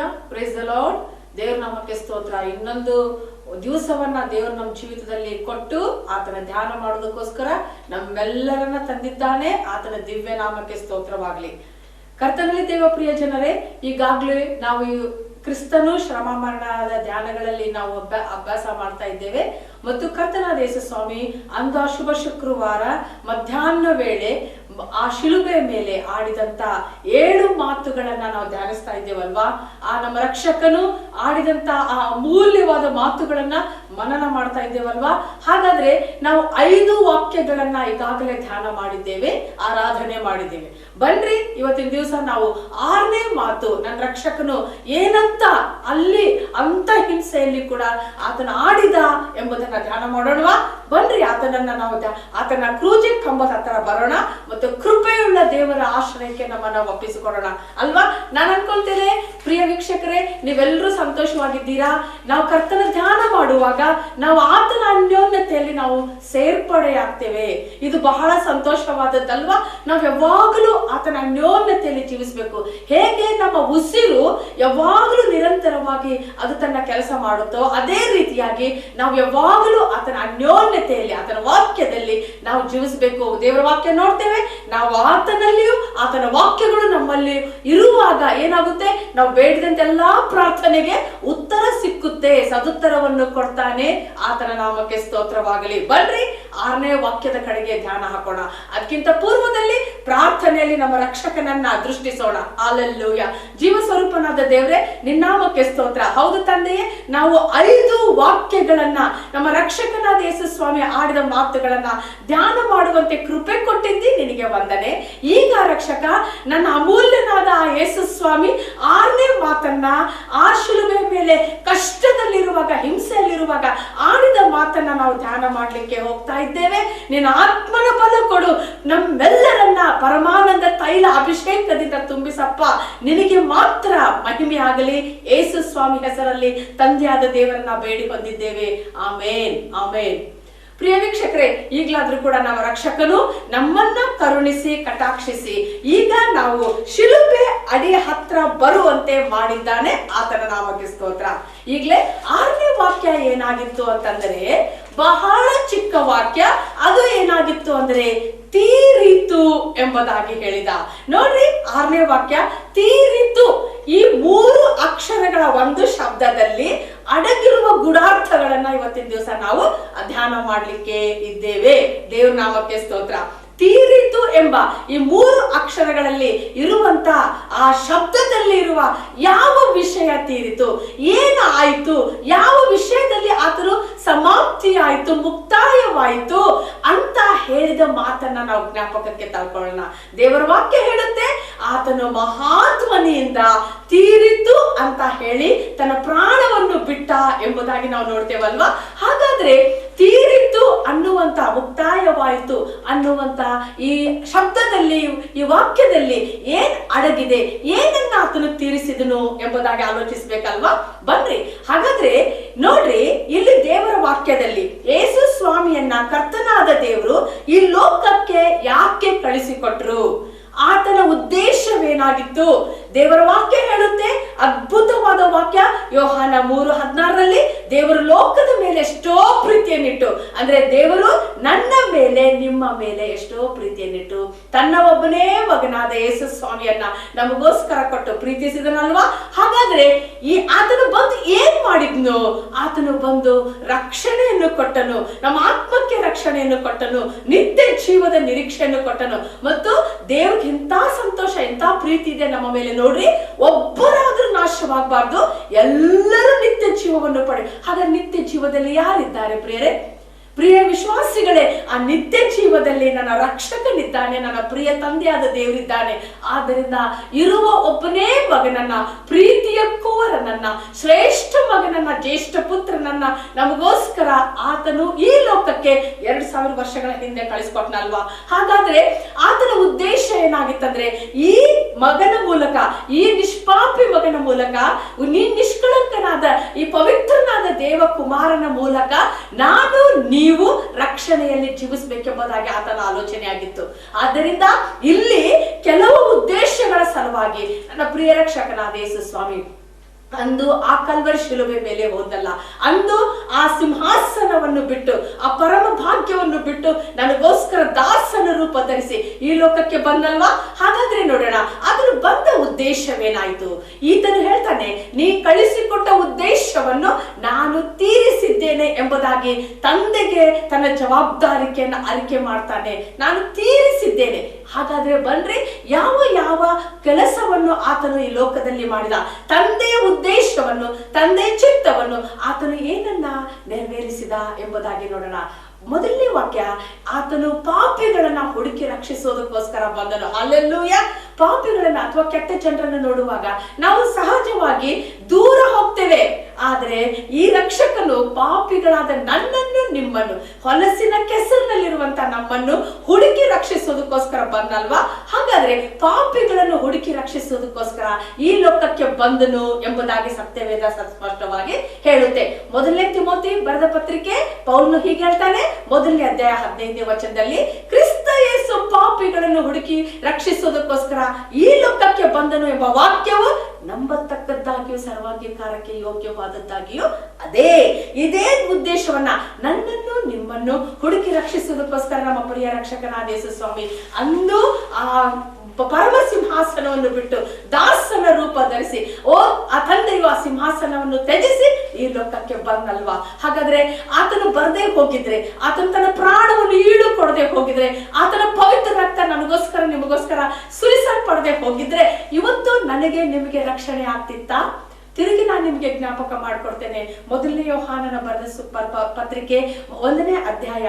Hallelujah, praise the lord. ದೇವ್ರ ನಾಮಕ್ಕೆ ಸ್ತೋತ್ರ. ಇನ್ನೊಂದು ದಿವಸವನ್ನ ದೇವರು ನಮ್ಮ ಜೀವಿತದಲ್ಲಿ ಕೊಟ್ಟು ಆತನ ಧ್ಯಾನ ಮಾಡೋದಕ್ಕೋಸ್ಕರ ನಮ್ಮೆಲ್ಲರನ್ನ ತಂದಿದ್ದಾನೆ. ಆತನ ದಿವ್ಯ ನಾಮಕ್ಕೆ ಸ್ತೋತ್ರವಾಗ್ಲಿ. ಕರ್ತನಲ್ಲಿ ದೇವ ಪ್ರಿಯ ಜನರೇ, ಈಗಾಗ್ಲೇ ನಾವು ಕ್ರಿಸ್ತನು ಶ್ರಮ ಮರಣದ ಧ್ಯಾನಗಳಲ್ಲಿ ನಾವು ಅಭ್ಯಾಸ ಮಾಡ್ತಾ ಇದ್ದೇವೆ. ಮತ್ತು ಕರ್ತನಾದ ಯೇಸು ಸ್ವಾಮಿ ಅಂದ ಶುಭ ಶುಕ್ರವಾರ ಮಧ್ಯಾಹ್ನ ವೇಳೆ ಆ ಶಿಲುಬೆ ಮೇಲೆ ಆಡಿದಂತ 7 ಮಾತುಗಳನ್ನ ನಾವು ಧ್ಯಾನಿಸ್ತಾ ಇದ್ದೇವಲ್ವಾ. ಆ ನಮ್ಮ ರಕ್ಷಕನು ಆಡಿದಂತ ಆ ಅಮೂಲ್ಯವಾದ ಮಾತುಗಳನ್ನ ಮನನ ಮಾಡ್ತಾ ಇದ್ದೇವಲ್ವಾ. ಹಾಗಾದ್ರೆ ನಾವು 5 ವಾಕ್ಯಗಳನ್ನ ಈಗಾಗಲೇ ಧ್ಯಾನ ಮಾಡಿದ್ದೇವೆ, ಆರಾಧನೆ ಮಾಡಿದ್ದೇವೆ. ಬನ್ರಿ ಇವತ್ತಿನ ದಿವಸ ನಾವು 6ನೇ ಮಾತು, ನನ್ನ ರಕ್ಷಕನು ಏನಂತ ಅಲ್ಲಿ ಅಂತ ಹಿಂಸೆಯಲ್ಲಿ ಕೂಡ ಆತನ ಆಡಿದ ಎಂಬುದನ್ನ ಧ್ಯಾನ ಮಾಡೋಣವಾ. ಬನ್ರಿ ಆತನನ್ನ ನಾವು ಆತನ ಕ್ರೂಜಿನ ಕಂಬದ ಹತ್ರ ಬರೋಣ ಮತ್ತು ಕೃಪೆಯುಳ್ಳ ದೇವರ ಆಶ್ರಯಕ್ಕೆ ನಮ್ಮನ್ನ ಒಪ್ಪಿಸಿಕೊಡೋಣ ಅಲ್ವಾ. ನಾನು ಅನ್ಕೊಳ್ತೇನೆ ಪ್ರಿಯ ವೀಕ್ಷಕರೇ, ನೀವೆಲ್ಲರೂ ಸಂತೋಷವಾಗಿದ್ದೀರಾ. ನಾವು ಕರ್ತನ ಧ್ಯಾನ ಮಾಡುವಾಗ ನಾವು ಆತನ ಅನ್ಯೋನ್ಯತೆಯಲ್ಲಿ ನಾವು ಸೇರ್ಪಡೆ ಆಗ್ತೇವೆ. ಇದು ಬಹಳ ಸಂತೋಷವಾದದ್ದಲ್ವಾ. ನಾವು ಯಾವಾಗಲೂ ಆತನ ಅನ್ಯೋನ್ಯತೆಯಲ್ಲಿ ಜೀವಿಸಬೇಕು. ಹೇಗೆ ನಮ್ಮ ಉಸಿರು ಯಾವಾಗಲೂ ನಿರಂತರವಾಗಿ ಅದು ತನ್ನ ಕೆಲಸ ಮಾಡುತ್ತೋ, ಅದೇ ರೀತಿಯಾಗಿ ನಾವು ಯಾವಾಗಲೂ ಆತನ ಅನ್ಯೋನ್ಯತೆಯಲ್ಲಿ ಆತನ ವಾಕ್ಯದಲ್ಲಿ ನಾವು ಜೀವಿಸಬೇಕು. ದೇವರ ವಾಕ್ಯ ನೋಡ್ತೇವೆ, ನಾವು ಆತನಲ್ಲಿಯೂ ಆತನ ವಾಕ್ಯಗಳು ನಮ್ಮಲ್ಲಿ ಇರುವಾಗ ಏನಾಗುತ್ತೆ, ನಾವು ಬೇಡಿದಂತೆಲ್ಲಾ ಪ್ರಾರ್ಥನೆಗೆ ಉತ್ತರ ಸಿಕ್ಕುತ್ತೆ, ಸದುತ್ತರವನ್ನು ಕೊಡ್ತಾನೆ. ಆತನ ನಾಮಕ್ಕೆ ಸ್ತೋತ್ರವಾಗಲಿ. ಬನ್ರಿ 6ನೇ ವಾಕ್ಯದ ಕಡೆಗೆ ಧ್ಯಾನ ಹಾಕೋಣ. ಅದಕ್ಕಿಂತ ಪೂರ್ವದಲ್ಲಿ ಪ್ರಾರ್ಥನೆಯಲ್ಲಿ ನಮ್ಮ ರಕ್ಷಕನನ್ನ ದೃಷ್ಟಿಸೋಣ. ಹಲ್ಲೆಲೂಯಾ. ಜೀವ ಸ್ವರೂಪನಾದ ದೇವರೇ, ನಿನ್ನಾಮಕ್ಕೆ ಸ್ತೋತ್ರ. ಹೌದು ತಂದೆಯೇ, ನಾವು 5 ವಾಕ್ಯಗಳನ್ನ ನಮ್ಮ ರಕ್ಷಕನಾದ ಯೇಸು ಸ್ವಾಮಿ ಆಡಿದ ಮಾತುಗಳನ್ನ ಧ್ಯಾನ ಮಾಡುವಂತೆ ಕೃಪೆ ಕೊಟ್ಟಿದ್ದಿ, ನಿನಗೆ ವಂದನೆ. ಈಗ ರಕ್ಷಕ, ನನ್ನ ಅಮೂಲ್ಯನಾದ ಆ ಯೇಸು ಸ್ವಾಮಿ 6ನೇ ಮಾತನ್ನ ಆ ಶಿಲುಬೆ ಮೇಲೆ ಕಷ್ಟದಲ್ಲಿರುವಾಗ, ಹಿಂಸೆಯಲ್ಲಿರುವಾಗ ಆಡಿದ ಮಾತನ್ನ ನಾವು ಧ್ಯಾನ ಮಾಡ್ಲಿಕ್ಕೆ ಹೋಗ್ತಾ ಇದ್ದೇವೆ. ನಿನ್ನ ಆತ್ಮನ ಬಲ ಕೊಡು, ನಮ್ಮೆಲ್ಲರನ್ನ ಪರಮಾನಂದ ತೈಲ ಅಭಿಷೇಕದಿಂದ ತುಂಬಿಸಪ್ಪ. ನಿನಗೆ ಮಾತ್ರ ಮಹಿಮೆ ಆಗಲಿ. ಯೇಸು ಸ್ವಾಮಿ ಹೆಸರಲ್ಲಿ ತಂದೆಯಾದ ದೇವರನ್ನ ಬೇಡಿ ಹೊಂದಿದ್ದೇವೆ. ಆಮೇನ್, ಆಮೇನ್. ಪ್ರಿಯ ವೀಕ್ಷಕರೇ, ಈಗಲಾದ್ರೂ ಕೂಡ ನಮ್ಮ ರಕ್ಷಕನು ನಮ್ಮನ್ನ ಕರುಣಿಸಿ ಕಟಾಕ್ಷಿಸಿ ಈಗ ನಾವು ಶಿಲುಬೆ ಅಡಿಯ ಹತ್ರ ಬರುವಂತೆ ಮಾಡಿದ್ದಾನೆ. ಆತನ ನಾಮಕ್ಕೆ ಸ್ತೋತ್ರ. ಈಗಲೇ 6ನೇ ವಾಕ್ಯ ಏನಾಗಿತ್ತು ಅಂತಂದ್ರೆ, ಬಹಳ ಚಿಕ್ಕ ವಾಕ್ಯ. ಅದು ಏನಾಗಿತ್ತು ಅಂದ್ರೆ ತೀರಿತು ಎಂಬುದಾಗಿ ಹೇಳಿದ. ನೋಡ್ರಿ 6ನೇ ವಾಕ್ಯ ತೀರಿತು. ಈ 3 ಅಕ್ಷರಗಳ ಒಂದು ಶಬ್ದದಲ್ಲಿ ಅಡಗಿರುವ ಗೂಢಾರ್ಥಗಳನ್ನ ಇವತ್ತಿನ ದಿವಸ ನಾವು ಧ್ಯಾನ ಮಾಡ್ಲಿಕ್ಕೆ ಇದ್ದೇವೆ. ದೇವ್ರ ನಾಮಕ್ಕೆ ಸ್ತೋತ್ರ. ತೀರಿತು ಎಂಬ ಈ 3 ಅಕ್ಷರಗಳಲ್ಲಿ ಇರುವಂತ ಆ ಶಬ್ದದಲ್ಲಿ ಇರುವ ಯಾವ ವಿಷಯ ತೀರಿತು, ಏನಾಯ್ತು, ಯಾವ ವಿಷಯದಲ್ಲಿ ಆತನು ಸಮಾಪ್ತಿ ಆಯ್ತು, ಮುಕ್ತಾಯವಾಯಿತು ಅಂತ ಹೇಳಿದ ಮಾತನ್ನ ನಾವು ಜ್ಞಾಪಕಕ್ಕೆ ತಳ್ಕೊಳ್ಳೋಣ. ದೇವರ ವಾಕ್ಯ ಹೇಳುತ್ತೆ, ಆತನು ಮಹಾಧ್ವನಿಯಿಂದ ತೀರಿತು ಅಂತ ಹೇಳಿ ತನ್ನ ಪ್ರಾಣವನ್ನು ಬಿಟ್ಟ ಎಂಬುದಾಗಿ ನಾವು ನೋಡ್ತೇವಲ್ವಾ. ಹಾಗಾದ್ರೆ ತೀರಿತು ಅನ್ನುವಂತ, ಮುಕ್ತಾಯವಾಯಿತು ಅನ್ನುವಂತ ಈ ಶಬ್ದದಲ್ಲಿ, ಈ ವಾಕ್ಯದಲ್ಲಿ ಏನ್ ಅಡಗಿದೆ, ಏನನ್ನ ಆತನು ತೀರಿಸಿದನು ಎಂಬುದಾಗಿ ಆಲೋಚಿಸ್ಬೇಕಲ್ವಾ. ಬನ್ರಿ ಹಾಗಾದ್ರೆ ನೋಡ್ರಿ, ಇಲ್ಲಿ ದೇವರ ವಾಕ್ಯದಲ್ಲಿ ಯೇಸು ಸ್ವಾಮಿಯನ್ನ ಕರ್ತನಾದ ದೇವರು ಈ ಲೋಕಕ್ಕೆ ಯಾಕೆ ಕಳಿಸಿಕೊಟ್ರು, ಆತನ ಉದ್ದೇಶವೇನಾಗಿತ್ತು, ದೇವರ ವಾಕ್ಯ ಹೇಳುತ್ತೆ. ಅದ್ಭುತವಾದ ವಾಕ್ಯ. ಯೋಹಾನ 3:16ರಲ್ಲಿ ದೇವರು ಲೋಕದ ಮೇಲೆ ಎಷ್ಟೋ ಪ್ರೀತಿಯನ್ನಿಟ್ಟು, ಅಂದ್ರೆ ದೇವರು ನನ್ನ ಮೇಲೆ, ನಿಮ್ಮ ಮೇಲೆ ಎಷ್ಟೋ ಪ್ರೀತಿಯನ್ನಿಟ್ಟು ತನ್ನ ಒಬ್ಬನೇ ಮಗನಾದ ಯೇಸು ಸ್ವಾಮಿಯನ್ನ ನಮಗೋಸ್ಕರ ಕೊಟ್ಟು ಪ್ರೀತಿಸಿದನಲ್ವಾ. ಹಾಗಾದ್ರೆ ಈ ಆತನು ಬಂದು ಏನ್ ಮಾಡಿದ್ನು, ಆತನು ಬಂದು ರಕ್ಷಣೆಯನ್ನು ಕೊಟ್ಟನು, ನಮ್ಮ ಆತ್ಮಕ್ಕೆ ರಕ್ಷಣೆಯನ್ನು ಕೊಟ್ಟನು, ನಿತ್ಯ ಜೀವದ ನಿರೀಕ್ಷೆಯನ್ನು ಕೊಟ್ಟನು. ಮತ್ತು ದೇವ್ರಿಗೆ ಎಂತ ಸಂತೋಷ, ಎಂತ ಪ್ರೀತಿ ಇದೆ ನಮ್ಮ ಮೇಲೆ ನೋಡ್ರಿ. ಒಬ್ಬರಾದ್ರೂ ನಾಶವಾಗಬಾರ್ದು, ಎಲ್ಲರೂ ನಿತ್ಯ ಜೀವವನ್ನು ಪಡೆ. ಹಾಗಾದ್ರೆ ನಿತ್ಯ ಜೀವದಲ್ಲಿ ಯಾರಿದ್ದಾರೆ ಪ್ರಿಯರೇ? ಪ್ರಿಯ ವಿಶ್ವಾಸಿಗಳೇ, ಆ ನಿತ್ಯ ಜೀವದಲ್ಲಿ ನನ್ನ ರಕ್ಷಕನಿದ್ದಾನೆ, ನನ್ನ ಪ್ರಿಯ ತಂದೆಯಾದ ದೇವರಿದ್ದಾನೆ. ಆದ್ದರಿಂದ ಇರುವ ಒಬ್ಬನೇ ಮಗನನ್ನ, ಪ್ರೀತಿಯ ಕುವರನನ್ನ, ಶ್ರೇಷ್ಠ ಮಗನನ್ನ, ಜ್ಯೇಷ್ಠ ಪುತ್ರನನ್ನ ನಮಗೋಸ್ಕರ ಆತನು ಈ ಲೋಕಕ್ಕೆ 2000 ವರ್ಷಗಳ ಹಿಂದೆ ಕಳಿಸ್ಕೊಟ್ನಲ್ವಾ. ಹಾಗಾದ್ರೆ ಆತನ ಉದ್ದೇಶ ಏನಾಗಿತ್ತಂದ್ರೆ, ಈ ಮಗನ ಮೂಲಕ, ಈ ನಿಷ್ಪಾಪಿ ಮಗನ ಮೂಲಕ, ನಿಷ್ಕಳಂಕನಾದ ಈ ಪವಿತ್ರನಾದ ದೇವ ಕುಮಾರನ ಮೂಲಕ ನಾನು ನೀವು ರಕ್ಷಣೆಯಲ್ಲಿ ಜೀವಿಸಬೇಕೆಂಬುದಾಗಿ ಆತನ ಆಲೋಚನೆ ಆಗಿತ್ತು. ಆದ್ದರಿಂದ ಇಲ್ಲಿ ಕೆಲವು ಉದ್ದೇಶಗಳ ಸಲುವಾಗಿ ನನ್ನ ಪ್ರಿಯ ರಕ್ಷಕನಾದ ಯೇಸು ಸ್ವಾಮಿ ಅಂದು ಆ ಕಲ್ವರಿ ಶಿಲುಬೆ ಮೇಲೆ ಹೋದಲ್ಲ, ಅಂದು ಆ ಸಿಂಹಾಸನವನ್ನು ಬಿಟ್ಟು, ಆ ಪರಮ ಭಾಗ್ಯವನ್ನು ಬಿಟ್ಟು ನನಗೋಸ್ಕರ ದಾಸನ ರೂಪ ಧರಿಸಿ ಈ ಲೋಕಕ್ಕೆ ಬಂದಲ್ವಾ. ಹಾಗಾದ್ರೆ ನೋಡೋಣ, ಅದನ್ನು ಬಂದ ಉದ್ದೇಶವೇನಾಯ್ತು? ಈತನು ಹೇಳ್ತಾನೆ, ನೀ ಕಳಿಸಿಕೊಟ್ಟ ಉದ್ದೇಶವನ್ನು ನಾನು ತೀರಿಸಿದ್ದೇನೆ ಎಂಬುದಾಗಿ ತಂದೆಗೆ ತನ್ನ ಜವಾಬ್ದಾರಿಕೆಯನ್ನು ಅರಿಕೆ ಮಾಡ್ತಾನೆ. ನಾನು ತೀರಿಸಿದ್ದೇನೆ. ಹಾಗಾದ್ರೆ ಬನ್ರಿ, ಯಾವ ಯಾವ ಕೆಲಸವನ್ನು ಆತನು ಈ ಲೋಕದಲ್ಲಿ ಮಾಡಿದ, ತಂದೆಯ ಉದ್ದೇಶವನ್ನು, ತಂದೆಯ ಚಿತ್ತವನ್ನು ಆತನು ಏನನ್ನ ನೆರವೇರಿಸಿದ ಎಂಬುದಾಗಿ ನೋಡೋಣ. ಮೊದಲನೇ ವಾಕ್ಯ, ಆತನು ಪಾಪಿಗಳನ್ನ ಹುಡುಕಿ ರಕ್ಷಿಸೋದಕ್ಕೋಸ್ಕರ ಬಂದನು. ಹಲ್ಲೆಲೂಯ. ಪಾಪಿಗಳನ್ನ ಅಥವಾ ಕೆಟ್ಟ ಜನರನ್ನು ನೋಡುವಾಗ ನಾವು ಸಹಜವಾಗಿ ದೂರ ಹೋಗ್ತೇವೆ. ಆದ್ರೆ ಈ ರಕ್ಷಕನು ಪಾಪಿಗಳಾದ ನನ್ನನ್ನು, ನಿಮ್ಮನ್ನು, ಹೊಲಸಿನ ಕೆಸರಿನಲ್ಲಿರುವಂತ ನಮ್ಮನ್ನು ಹುಡುಕಿ ರಕ್ಷಿಸೋದಕ್ಕೋಸ್ಕರ ಬಂದಲ್ವಾ. ಹಾಗಾದ್ರೆ ಪಾಪಿಗಳನ್ನು ಹುಡುಕಿ ರಕ್ಷಿಸೋದಕ್ಕೋಸ್ಕರ ಈ ಲೋಕಕ್ಕೆ ಬಂದನು ಎಂಬುದಾಗಿ ಸತ್ಯವೇದ ಸ್ಪಷ್ಟವಾಗಿ ಹೇಳುತ್ತೆ. ಮೊದಲನೇ ತಿಮೋತಿ ಬರೆದ ಪತ್ರಿಕೆ ಪೌಲನು ಹೀಗೆ ಹೇಳ್ತಾನೆ, ಮೊದಲನೇ ಅಧ್ಯಾಯ 15ನೇ ವಚನದಲ್ಲಿ, ಕ್ರಿಸ್ತ ಯೇಸು ಪಾಪಿಗಳನ್ನು ಹುಡುಕಿ ರಕ್ಷಿಸೋದಕ್ಕೋಸ್ಕರ ಈ ಲೋಕಕ್ಕೆ ಬಂದನು ಎಂಬ ವಾಕ್ಯವು ನಂಬತಕ್ಕದ್ದಾಗಿಯೂ ಸರ್ವಾಂಗೀಕಾರಕ್ಕೆ ಯೋಗ್ಯವಾದದ್ದಾಗಿಯೂ ಇದೇ ಉದ್ದೇಶವನ್ನ, ನನ್ನನ್ನು ನಿಮ್ಮನ್ನು ಹುಡುಕಿ ರಕ್ಷಿಸುವುದಕ್ಕೋಸ್ಕರ ನಮ್ಮ ಪ್ರಿಯ ರಕ್ಷಕನಾದ ಯೇಸು ಸ್ವಾಮಿ ಅಂದು ಆ ಪರಮ ಸಿಂಹಾಸನವನ್ನು ಬಿಟ್ಟು ದಾಸನ ರೂಪ ಧರಿಸಿ, ಆ ತಂದೆಯು ಆ ಸಿಂಹಾಸನವನ್ನು ತ್ಯಜಿಸಿ ಈ ಲೋಕಕ್ಕೆ ಬಂದಲ್ವಾ. ಹಾಗಾದ್ರೆ ಆತನು ಬರದೇ ಹೋಗಿದ್ರೆ, ಆತನು ತನ್ನ ಪ್ರಾಣವನ್ನು ಈಡು ಕೊಡದೆ ಹೋಗಿದ್ರೆ, ಆತನ ಪವಿತ್ರ ರಕ್ತ ನನಗೋಸ್ಕರ ನಿಮಗೋಸ್ಕರ ಸುರಿಸಲ್ಪಡದೆ ಹೋಗಿದ್ರೆ ಇವತ್ತು ನನಗೆ ನಿಮಗೆ ರಕ್ಷಣೆ ಆಗ್ತಿತ್ತಾ? ತಿರುಗಿ ನಾನು ನಿಮಗೆ ಜ್ಞಾಪಕ ಮಾಡಿಕೊಡ್ತೇನೆ. ಮೊದಲನೇ ಯೋಹಾನನ ಬರೆದ ಪತ್ರಿಕೆ 1ನೇ ಅಧ್ಯಾಯ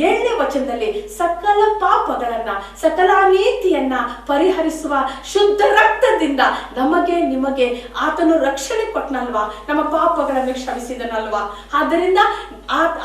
7ನೇ ವಚನದಲ್ಲಿ, ಸಕಲ ಪಾಪಗಳನ್ನ, ಸಕಲ ಅನೀತಿಯನ್ನ ಪರಿಹರಿಸುವ ಶುದ್ಧ ರಕ್ತದಿಂದ ನಮಗೆ ನಿಮಗೆ ಆತನು ರಕ್ಷಣೆ ಕೊಟ್ಟನಲ್ವಾ, ನಮ್ಮ ಪಾಪಗಳನ್ನು ಕ್ಷಮಿಸಿದನಲ್ವಾ. ಆದ್ದರಿಂದ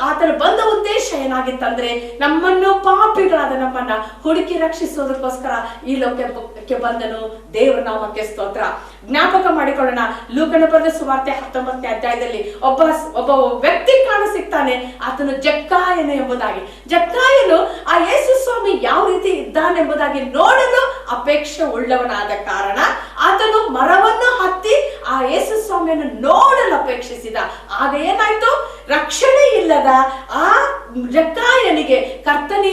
ಆತನ ಬಂದ ಉದ್ದೇಶ ಏನಾಗಿತ್ತಂದ್ರೆ, ನಮ್ಮನ್ನು ಪಾಪಿಗಳಾದ ನಮ್ಮನ್ನ ಹುಡುಕಿ ರಕ್ಷಿಸೋದಕ್ಕೋಸ್ಕರ ಈ ಲೋಕಕ್ಕೆ ಬಂದನು. ದೇವರ ನಾಮಕ್ಕೆ ಸ್ತೋತ್ರ. ಜ್ಞಾಪಕ ಮಾಡಿಕೊಳ್ಳೋಣ, ಲೂಕನ ಬರೆದ ಸುವಾರ್ತೆ 19ನೇ ಅಧ್ಯಾಯದಲ್ಲಿ ಒಬ್ಬ ವ್ಯಕ್ತಿ ಕಾಣ ಸಿಗ್ತಾನೆ. ಆತನು ಜಕ್ಕಾಯನು ಎಂಬುದಾಗಿ. ಜಕ್ಕಾಯನು ಆ ಯೇಸು ಸ್ವಾಮಿ ಯಾವ ರೀತಿ ಇದ್ದಾನೆಂಬುದಾಗಿ ನೋಡಲು ಅಪೇಕ್ಷೆ ಉಳ್ಳವನಾದ ಕಾರಣ ಆತನು ಮರವನ್ನು ಹತ್ತಿ ಆ ಯೇಸು ಸ್ವಾಮಿಯನ್ನು ನೋಡಲು ಅಪೇಕ್ಷಿಸಿದ. ಆಗ ಏನಾಯ್ತು? ರಕ್ಷಣೆ ಇಲ್ಲದ ಆ ಜಕ್ಕಾಯನಿಗೆ ಕರ್ತನ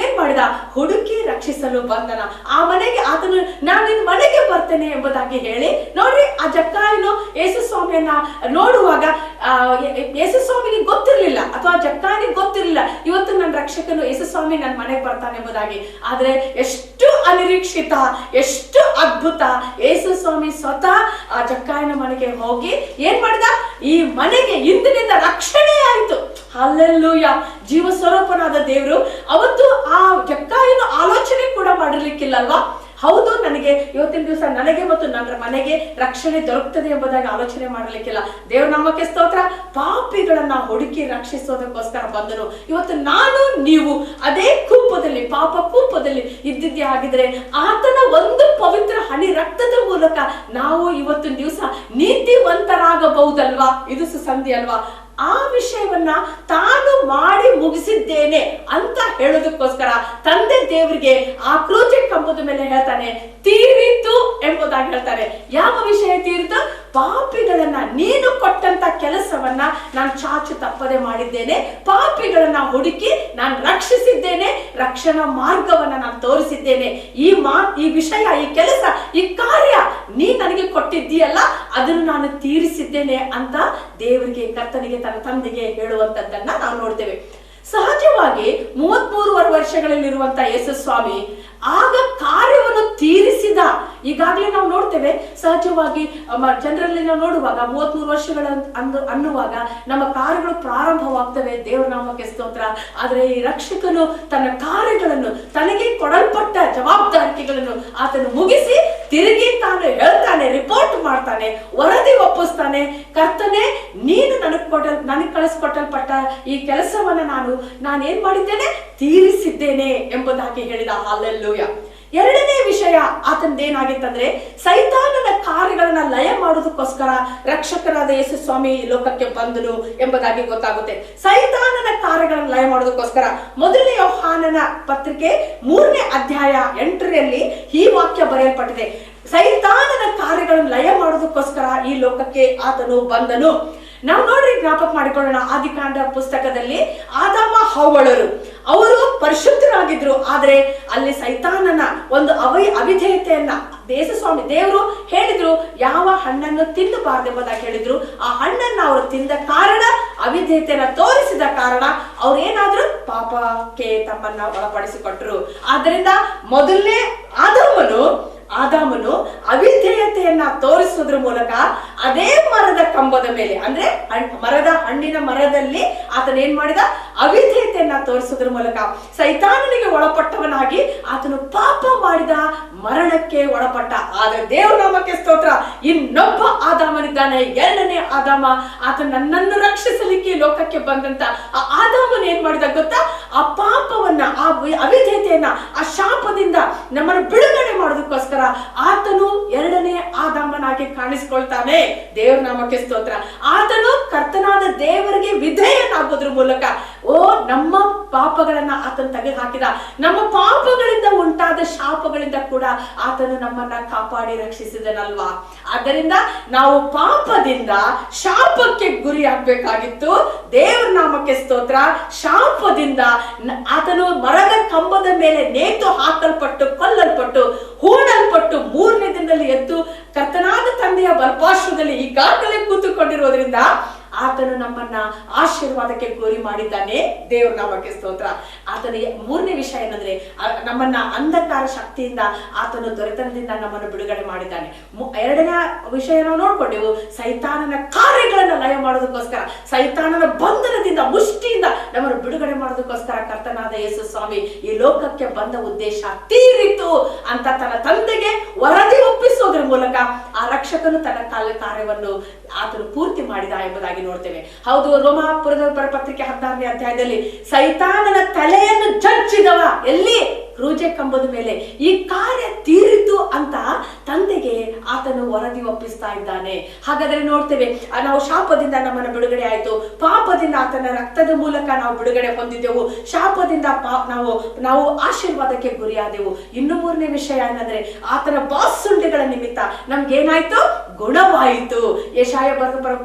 ಏನ್ ಮಾಡಿದ? ಹುಡುಕಿ ರಕ್ಷಿಸಲು ಬಂದನ. ಆ ಮನೆಗೆ ಆತನು, ನಾನು ನಿನ್ನ ಮನೆಗೆ ಬರ್ತೇನೆ ಎಂಬುದಾಗಿ ಹೇಳಿ, ನೋಡ್ರಿ, ಆ ಜಕ್ಕಾಯನು ಯೇಸು ಸ್ವಾಮಿಯನ್ನ ನೋಡುವಾಗ ಯೇಸು ಸ್ವಾಮಿಗೆ ಗೊತ್ತಿರ್ಲಿಲ್ಲ, ಅಥವಾ ಜಕ್ಕಾಯನಿಗೆ ಗೊತ್ತಿರಲಿಲ್ಲ ಇವತ್ತು ನನ್ನ ರಕ್ಷಕನು ಯೇಸು ಸ್ವಾಮಿ ನನ್ನ ಮನೆಗೆ ಬರ್ತಾನೆ ಎಂಬುದಾಗಿ. ಆದ್ರೆ ಎಷ್ಟು ಅನಿರೀಕ್ಷಿತ, ಎಷ್ಟು ಅದ್ಭುತ! ಯೇಸು ಸ್ವಾಮಿ ಸ್ವತಃ ಆ ಜಕ್ಕಾಯನ ಮನೆಗೆ ಹೋಗಿ ಏನ್ ಮಾಡಿದ? ಈ ಮನೆಗೆ ಇಂದಿನಿಂದ ರಕ್ಷಣೆ ಆಯ್ತು. ಹಲ್ಲೆಲೂಯ. ಜೀವ ಸ್ವರೂಪನಾದ ದೇವರು ಅವತ್ತು ಆ ಜಕ್ಕಾಯನ ಆಲೋಚನೆ ಕೂಡ ಮಾಡಿರ್ಲಿಕ್ಕಿಲ್ಲಲ್ವಾ. ಹೌದು, ನನಗೆ ಇವತ್ತಿನ ದಿವಸ ನನಗೆ ಮತ್ತು ನನ್ನ ಮನೆಗೆ ರಕ್ಷಣೆ ದೊರಕ್ತದೆ ಎಂಬುದಾಗಿ ಆಲೋಚನೆ ಮಾಡಲಿಕ್ಕಿಲ್ಲ. ದೇವ್ರ ನಾಮಕ್ಕೆ ಸ್ತೋತ್ರ. ಪಾಪಿಗಳನ್ನ ಹುಡುಕಿ ರಕ್ಷಿಸೋದಕ್ಕೋಸ್ಕರ ಬಂದನು. ಇವತ್ತು ನಾನು ನೀವು ಅದೇ ಕೂಪದಲ್ಲಿ, ಪಾಪ ಕೂಪದಲ್ಲಿ ಇದ್ದಿದ್ದೇ ಆಗಿದ್ರೆ ಆತನ ಒಂದು ಪವಿತ್ರ ಹನಿ ರಕ್ತದ ಮೂಲಕ ನಾವು ಇವತ್ತಿನ ದಿವಸ ನೀತಿವಂತರಾಗಬಹುದಲ್ವಾ. ಇದು ಸುಸಂಧಿ ಅಲ್ವಾ. ಆ ವಿಷಯವನ್ನ ತಾನು ಮಾಡಿ ಮುಗಿಸಿದ್ದೇನೆ ಅಂತ ಹೇಳೋದಕ್ಕೋಸ್ಕರ ತಂದೆ ದೇವರಿಗೆ ಆ ಕ್ರೂಜೆ ಕಂಬದ ಮೇಲೆ ಹೇಳ್ತಾನೆ, ತೀರಿತು ಎಂಬುದಾಗಿ ಹೇಳ್ತಾರೆ. ಯಾವ ವಿಷಯ ತೀರಿತು? ಪಾಪಿಗಳನ್ನ, ನೀನು ಕೊಟ್ಟಂತ ಕೆಲಸವನ್ನ ನಾನು ಚಾಚು ತಪ್ಪದೆ ಮಾಡಿದ್ದೇನೆ. ಪಾಪಿಗಳನ್ನ ಹುಡುಕಿ ನಾನು ರಕ್ಷಿಸಿದ್ದೇನೆ. ರಕ್ಷಣಾ ಮಾರ್ಗವನ್ನ ನಾನು ತೋರಿಸಿದ್ದೇನೆ. ಈ ವಿಷಯ, ಈ ಕೆಲಸ, ಈ ಕಾರ್ಯ ನೀ ನನಗೆ ಕೊಟ್ಟಿದ್ದೀಯಲ್ಲ, ಅದನ್ನು ನಾನು ತೀರಿಸಿದ್ದೇನೆ ಅಂತ ದೇವರಿಗೆ, ಕರ್ತನಿಗೆ, ತನ್ನ ತಂದೆಗೆ ಹೇಳುವಂತದ್ದನ್ನ ನಾವು ನೋಡ್ತೇವೆ. ಸಹಜವಾಗಿ 33 ವರ್ಷಗಳಲ್ಲಿರುವಂತ ಯೇಸು ಸ್ವಾಮಿ ಆಗ ಕಾರ್ಯವನ್ನು ತೀರಿಸಿದ. ಈಗಾಗಲೇ ನಾವು ನೋಡ್ತೇವೆ, ಸಹಜವಾಗಿ ಜನರಲ್ಲಿ ನಾವು ನೋಡುವಾಗ 33 ವರ್ಷಗಳ ಅನ್ನುವಾಗ ನಮ್ಮ ಕಾರ್ಯಗಳು ಪ್ರಾರಂಭವಾಗ್ತವೆ. ದೇವರ ನಾಮಕ್ಕೆ ಸ್ತೋತ್ರ. ಆದ್ರೆ ಈ ರಕ್ಷಕನು ತನ್ನ ಕಾರ್ಯಗಳನ್ನು, ತನಗೆ ಕೊಡಲ್ಪಟ್ಟ ಜವಾಬ್ದಾರಿಕೆಗಳನ್ನು ಆತನು ಮುಗಿಸಿ ತಿರುಗಿ ತಾನು ಹೇಳ್ತಾನೆ, ರಿಪೋರ್ಟ್ ಮಾಡ್ತಾನೆ, ವರದಿ ಒಪ್ಪಿಸ್ತಾನೆ. ಕರ್ತನೆ, ನೀನು ನನಗೆ ಕಳಿಸ್ಕೊಟ್ಟಲ್ಪಟ್ಟ ಈ ಕೆಲಸವನ್ನ ನಾನು ಏನ್ ಮಾಡಿದ್ದೇನೆ? ತೀರಿಸಿದ್ದೇನೆ ಎಂಬುದಾಗಿ ಹೇಳಿದ. ಹಲ್ಲೆಲೂಯ. ಎರಡನೇ ವಿಷಯ ಆತಂದೇನಾಗಿತ್ತಂದ್ರೆ, ಸೈತಾನನ ಕಾರ್ಯಗಳನ್ನ ಲಯ ಮಾಡೋದಕ್ಕೋಸ್ಕರ ರಕ್ಷಕರಾದ ಯೇಸು ಸ್ವಾಮಿ ಲೋಕಕ್ಕೆ ಬಂದನು ಎಂಬುದಾಗಿ ಗೊತ್ತಾಗುತ್ತೆ. ಸೈತಾನನ ಕಾರ್ಯಗಳನ್ನ ಲಯ ಮಾಡೋದಕ್ಕೋಸ್ಕರ ಮೊದಲನೇ ಯೋಹಾನನ ಪತ್ರಿಕೆ 3ನೇ ಅಧ್ಯಾಯ 8ರಲ್ಲಿ ಈ ವಾಕ್ಯ ಬರೆಯಲ್ಪಟ್ಟಿದೆ. ಸೈತಾನನ ಕಾರ್ಯಗಳನ್ನು ಲಯ ಮಾಡೋದಕ್ಕೋಸ್ಕರ ಈ ಲೋಕಕ್ಕೆ ಆತನು ಬಂದನು. ನಾವು ನೋಡ್ರಿ, ಜ್ಞಾಪಕ ಮಾಡಿಕೊಳ್ಳೋಣ, ಆದಿಕಾಂಡ ಪುಸ್ತಕದಲ್ಲಿ ಆದಾಮ ಹವ್ವಳರು ಅವರು ಪರಿಶುದ್ಧರಾಗಿದ್ರು. ಆದ್ರೆ ಅಲ್ಲಿ ಸೈತಾನನ ಒಂದು ಅವಿಧೇಯತೆಯನ್ನ ಸ್ವಾಮಿ ದೇವರು ಹೇಳಿದ್ರು, ಯಾವ ಹಣ್ಣನ್ನು ತಿನ್ನಬಾರ್ದೆಂಬುದಾಗಿ ಹೇಳಿದ್ರು. ಆ ಹಣ್ಣನ್ನು ಅವರು ತಿಂದ ಕಾರಣ, ಅವಿಧೇಯತೆಯನ್ನ ತೋರಿಸಿದ ಕಾರಣ ಅವ್ರು ಏನಾದ್ರು ಪಾಪಕ್ಕೆ ತಮ್ಮನ್ನ ಒಳಪಡಿಸಿಕೊಟ್ರು. ಆದ್ದರಿಂದ ಮೊದಲನೇ ಆದಾಮನು ಅವಿಧೇಯತೆಯನ್ನ ತೋರಿಸುವುದ್ರ ಮೂಲಕ ಅದೇ ಮರದ ಕಂಬದ ಮೇಲೆ, ಅಂದ್ರೆ ಹಣ್ಣಿನ ಮರದಲ್ಲಿ ಆತನ ಏನ್ ಮಾಡಿದ, ಅವಿಧೇಯತೆಯನ್ನ ತೋರಿಸುವುದ್ರ ಮೂಲಕ ಸೈತಾನನಿಗೆ ಒಳಪಟ್ಟವನಾಗಿ ಆತನು ಪಾಪ ಮಾಡಿದ, ಮರಣಕ್ಕೆ ಒಳಪಟ್ಟ. ಆದ್ರೆ ದೇವ್ರ ನಾಮಕ್ಕೆ ಸ್ತೋತ್ರ, ಇನ್ನೊಬ್ಬ ಆದಾಮನಿದ್ದಾನೆ, ಎರಡನೇ ಆದಾಮ. ಆತ ನನ್ನನ್ನು ರಕ್ಷಿಸಲಿಕ್ಕೆ ಲೋಕಕ್ಕೆ ಬಂದಂತ ಆ ಆದಾಮನ್ ಏನ್ ಮಾಡಿದ ಗೊತ್ತಾ, ಆ ಪಾಪವನ್ನ, ಆ ಅವಿಧೇಯತೆಯನ್ನ, ಆ ಶಾಪದಿಂದ ನಮ್ಮನ್ನು ಬಿಡುಗಡೆ ಮಾಡೋದಕ್ಕೋಸ್ಕರ ಆತನು ಎರಡನೇ ಆದಾಮನಾಗಿ ಕಾಣಿಸ್ಕೊಳ್ತಾನೆ. ದೇವ್ರ ನಾಮಕ್ಕೆ ಸ್ತೋತ್ರ. ಆತನು ಕರ್ತನಾದ ದೇವರಿಗೆ ವಿಧೇಯನಾಗೋದ್ರ ಮೂಲಕ ನಮ್ಮ ಪಾಪಗಳನ್ನ ಆತನು ತೆಗೆದು ಹಾಕಿದ. ನಮ್ಮ ಪಾಪಗಳಿಂದ ಉಂಟಾದ ಶಾಪಗಳಿಂದ ಕೂಡ ಆತನು ನಮ್ಮನ್ನ ಕಾಪಾಡಿ ರಕ್ಷಿಸಿದನಲ್ವಾ. ಆದ್ದರಿಂದ ನಾವು ಪಾಪದಿಂದ ಶಾಪಕ್ಕೆ ಗುರಿ ಆಗ್ಬೇಕಾಗಿತ್ತು. ದೇವ್ರ ನಾಮಕ್ಕೆ ಸ್ತೋತ್ರ. ಶಾಪದಿಂದ ಆತನು ಮರದ ಕಂಬದ ಮೇಲೆ ನೇತು ಹಾಕಲ್ಪಟ್ಟು, ಕೊಲ್ಲಲ್ಪಟ್ಟು, ಹೂಣಲ್ಪಟ್ಟು, ಮೂರನೇ ದಿನದಲ್ಲಿ ಎದ್ದು ಕರ್ತನಾದ ತಂದೆಯ ಬಲಪಾರ್ಶ್ವದಲ್ಲಿ ಈಗಾಗಲೇ ಕೂತುಕೊಂಡಿರೋದ್ರಿಂದ ಆತನು ನಮ್ಮನ್ನ ಆಶೀರ್ವಾದಕ್ಕೆ ಗುರಿ ಮಾಡಿದ್ದಾನೆ. ದೇವ್ರ ನಾಮಕ್ಕೆ ಸ್ತೋತ್ರ. ಆತನ ಮೂರನೇ ವಿಷಯ ಏನಂದ್ರೆ, ನಮ್ಮನ್ನ ಅಂಧಕಾರ ಶಕ್ತಿಯಿಂದ, ಆತನು ದೊರೆತನದಿಂದ ನಮ್ಮನ್ನು ಬಿಡುಗಡೆ ಮಾಡಿದ್ದಾನೆ. ಎರಡನೇ ವಿಷಯ ನಾವು ನೋಡ್ಕೊಂಡೆವು, ಸೈತಾನನ ಕಾರ್ಯಗಳನ್ನ ಲಯ ಮಾಡೋದಕ್ಕೋಸ್ಕರ, ಸೈತಾನನ ಬಂಧನದಿಂದ, ಮುಷ್ಟಿಯಿಂದ ನಮ್ಮನ್ನು ಬಿಡುಗಡೆ ಮಾಡೋದಕ್ಕೋಸ್ಕರ ಕರ್ತನಾದ ಯೇಸು ಸ್ವಾಮಿ ಈ ಲೋಕಕ್ಕೆ ಬಂದ ಉದ್ದೇಶ ತೀರಿತು ಅಂತ ತನ್ನ ತಂದೆಗೆ ವರದಿ ಒಪ್ಪಿಸೋದ್ರ ಮೂಲಕ ಆ ರಕ್ಷಕನು ತನ್ನ ಕಾರ್ಯವನ್ನು ಆತನು ಪೂರ್ತಿ ಮಾಡಿದ ಎಂಬುದಾಗಿ ನೋಡ್ತೇವೆ. ಹೌದು, ರೋಮಾಪುರದ ಪತ್ರಿಕೆ 16ನೇ ಅಧ್ಯಾಯದಲ್ಲಿ ಸೈತಾನನ ತಲೆಯನ್ನು ಜಜ್ಜಿದವ ಎಲ್ಲಿ, ಕ್ರೂಜೆ ಕಂಬದ ಮೇಲೆ. ಈ ಕಾರ್ಯ ತೀರಿತು ಅಂತ ತಂದೆಗೆ ಆತನು ವರದಿ ಒಪ್ಪಿಸ್ತಾ ಇದ್ದಾನೆ. ಹಾಗಾದ್ರೆ ನೋಡ್ತೇವೆ, ನಾವು ಶಾಪದಿಂದ ನಮ್ಮನ್ನು ಬಿಡುಗಡೆ ಆಯ್ತು, ಪಾಪದಿಂದ ಆತನ ರಕ್ತದ ಮೂಲಕ ನಾವು ಬಿಡುಗಡೆ ಹೊಂದಿದ್ದೆವು, ಶಾಪದಿಂದ ನಾವು ಆಶೀರ್ವಾದಕ್ಕೆ ಗುರಿಯಾದೆವು. ಇನ್ನು ಮೂರನೇ ವಿಷಯ ಏನಂದ್ರೆ, ಆತನ ಬಾಸುಂಡೆಗಳ ನಿಮಿತ್ತ ನಮ್ಗೇನಾಯ್ತು, ಗುಣವಾಯಿತು. ಯೆಶಾಯ